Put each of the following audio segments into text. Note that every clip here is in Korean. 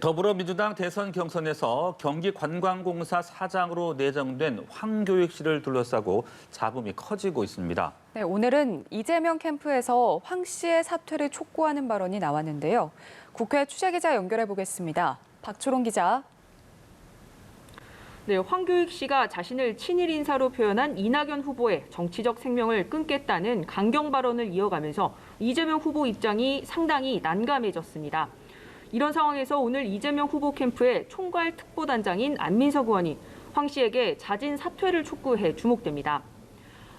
더불어민주당 대선 경선에서 경기관광공사 사장으로 내정된 황교익 씨를 둘러싸고 잡음이 커지고 있습니다. 네, 오늘은 이재명 캠프에서 황 씨의 사퇴를 촉구하는 발언이 나왔는데요. 국회 취재기자 연결해 보겠습니다. 박초롱 기자. 네, 황교익 씨가 자신을 친일 인사로 표현한 이낙연 후보의 정치적 생명을 끊겠다는 강경 발언을 이어가면서 이재명 후보 입장이 상당히 난감해졌습니다. 이런 상황에서 오늘 이재명 후보 캠프의 총괄 특보단장인 안민석 의원이 황 씨에게 자진 사퇴를 촉구해 주목됩니다.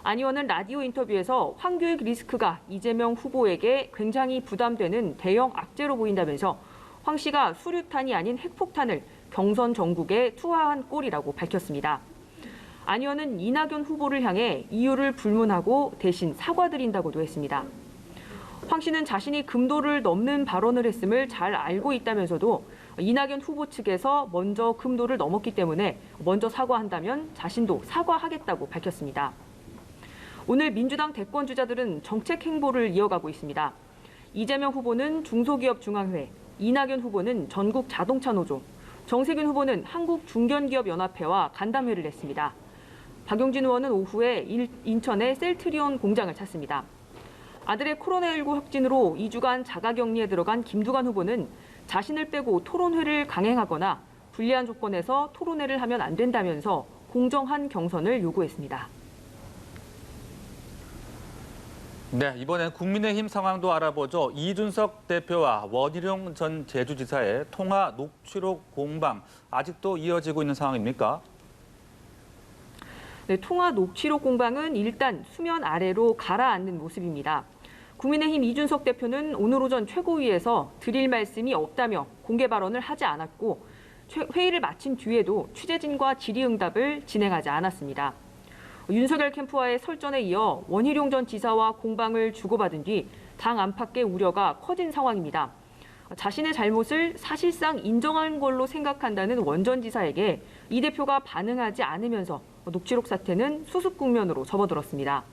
안 의원은 라디오 인터뷰에서 황교익 리스크가 이재명 후보에게 굉장히 부담되는 대형 악재로 보인다면서 황 씨가 수류탄이 아닌 핵폭탄을 경선 전국에 투하한 꼴이라고 밝혔습니다. 안 의원은 이낙연 후보를 향해 이유를 불문하고 대신 사과드린다고도 했습니다. 황 씨는 자신이 금도를 넘는 발언을 했음을 잘 알고 있다면서도 이낙연 후보 측에서 먼저 금도를 넘었기 때문에 먼저 사과한다면 자신도 사과하겠다고 밝혔습니다. 오늘 민주당 대권 주자들은 정책 행보를 이어가고 있습니다. 이재명 후보는 중소기업 중앙회, 이낙연 후보는 전국 자동차 노조, 정세균 후보는 한국중견기업연합회와 간담회를 했습니다. 박용진 의원은 오후에 인천의 셀트리온 공장을 찾습니다. 아들의 코로나19 확진으로 2주간 자가격리에 들어간 김두관 후보는 자신을 빼고 토론회를 강행하거나 불리한 조건에서 토론회를 하면 안 된다면서 공정한 경선을 요구했습니다. 네, 이번엔 국민의힘 상황도 알아보죠. 이준석 대표와 원희룡 전 제주지사의 통화 녹취록 공방 아직도 이어지고 있는 상황입니까? 네, 통화 녹취록 공방은 일단 수면 아래로 가라앉는 모습입니다. 국민의힘 이준석 대표는 오늘 오전 최고위에서 드릴 말씀이 없다며 공개 발언을 하지 않았고 회의를 마친 뒤에도 취재진과 질의응답을 진행하지 않았습니다. 윤석열 캠프와의 설전에 이어 원희룡 전 지사와 공방을 주고받은 뒤 당 안팎의 우려가 커진 상황입니다. 자신의 잘못을 사실상 인정한 걸로 생각한다는 원 전 지사에게 이 대표가 반응하지 않으면서 녹취록 사태는 수습 국면으로 접어들었습니다.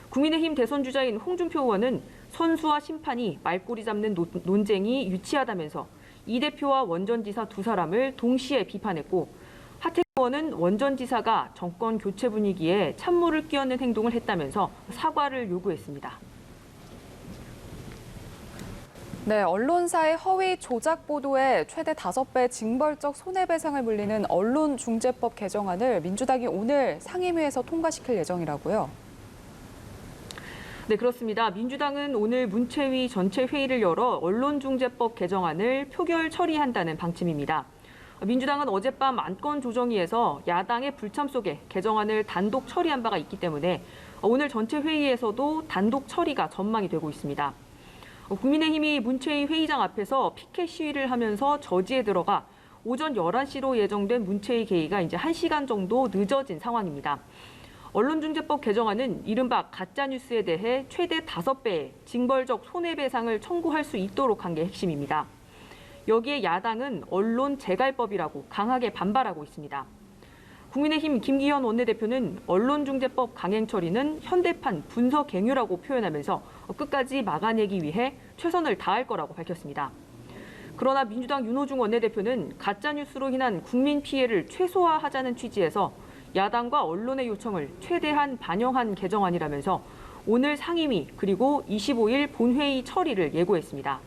국민의힘 대선 주자인 홍준표 의원은 선수와 심판이 말꼬리 잡는 논쟁이 유치하다면서 이 대표와 원 전 지사 두 사람을 동시에 비판했고 하태경 의원은 원 전 지사가 정권 교체 분위기에 찬물을 끼얹는 행동을 했다면서 사과를 요구했습니다. 네, 언론사의 허위 조작 보도에 최대 5배 징벌적 손해배상을 물리는 언론중재법 개정안을 민주당이 오늘 상임위에서 통과시킬 예정이라고요. 네, 그렇습니다. 민주당은 오늘 문체위 전체 회의를 열어 언론중재법 개정안을 표결 처리한다는 방침입니다. 민주당은 어젯밤 안건조정위에서 야당의 불참 속에 개정안을 단독 처리한 바가 있기 때문에 오늘 전체 회의에서도 단독 처리가 전망이 되고 있습니다. 국민의힘이 문체위 회의장 앞에서 피켓 시위를 하면서 저지에 들어가 오전 11시로 예정된 문체위 개의가 이제 1시간 정도 늦어진 상황입니다. 언론중재법 개정안은 이른바 가짜뉴스에 대해 최대 5배의 징벌적 손해배상을 청구할 수 있도록 한 게 핵심입니다. 여기에 야당은 언론 재갈법이라고 강하게 반발하고 있습니다. 국민의힘 김기현 원내대표는 언론중재법 강행 처리는 현대판 분서갱유라고 표현하면서 끝까지 막아내기 위해 최선을 다할 거라고 밝혔습니다. 그러나 민주당 윤호중 원내대표는 가짜뉴스로 인한 국민 피해를 최소화하자는 취지에서 야당과 언론의 요청을 최대한 반영한 개정안이라면서 오늘 상임위 그리고 25일 본회의 처리를 예고했습니다.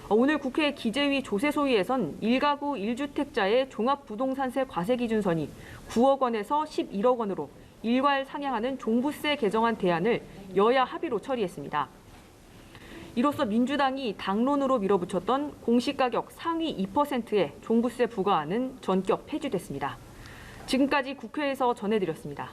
오늘 국회 기재위 조세소위에선 1가구 1주택자의 종합부동산세 과세기준선이 9억 원에서 11억 원으로 일괄 상향하는 종부세 개정안 대안을 여야 합의로 처리했습니다. 이로써 민주당이 당론으로 밀어붙였던 공시가격 상위 2%의 종부세 부과안은 전격 폐지됐습니다. 지금까지 국회에서 전해드렸습니다.